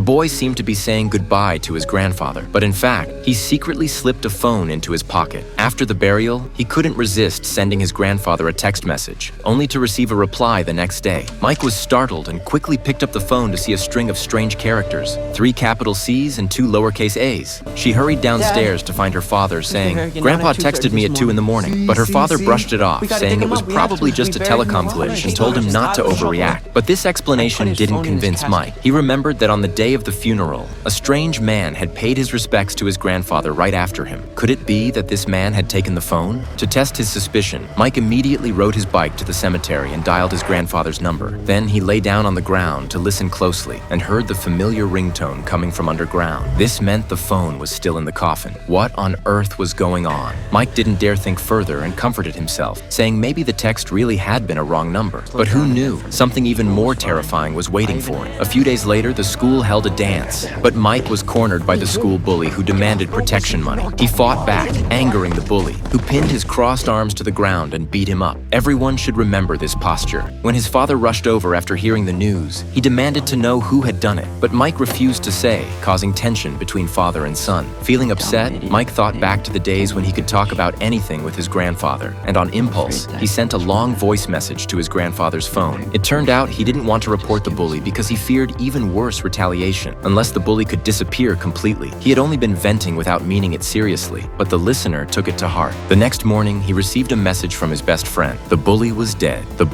boy seemed to be saying goodbye to his grandfather, but in fact, he secretly slipped a phone into his pocket. After the burial, he couldn't resist sending his grandfather a text message, only to receive a reply the next day. Mike was startled and quickly picked up the phone to see a string of strange characters, 3 capital C's and 2 lowercase a's. She hurried downstairs to find her father saying, "Grandpa texted me at 2 in the morning," but her father brushed it off, saying it was probably just a telecom glitch and told him not to overreact. But this explanation didn't convince Mike. He remembered that on the day of the funeral, a strange man had paid his respects to his grandfather right after him. Could it be that this man had taken the phone? To test his suspicion, Mike immediately rode his bike to the cemetery and dialed his grandfather's number. Then he lay down on the ground to listen closely and heard the familiar ringtone coming from underground. This meant the phone was still in the coffin. What on earth was going on? Mike didn't dare think further and comforted himself, saying maybe the text really had been a wrong number. But who knew? Something even more terrifying was waiting for him. A few days later, the school held a dance, but Mike was cornered by the school bully who demanded protection money. He fought back, angering the bully, who pinned his crossed arms to the ground and beat him up. Everyone should remember this posture. When his father rushed over after hearing the news, he demanded to know who had done it, but Mike refused to say, causing tension between father and son. Feeling upset, Mike thought back to the days when he could talk about anything with his grandfather, and on impulse, he sent a long voice message to his grandfather's phone. It turned out he didn't want to report the bully because he feared even worse retaliation, unless the bully could disappear completely. He had only been venting without meaning it seriously, but the listener took it to heart. The next morning, he received a message from his best friend. The bully was dead. The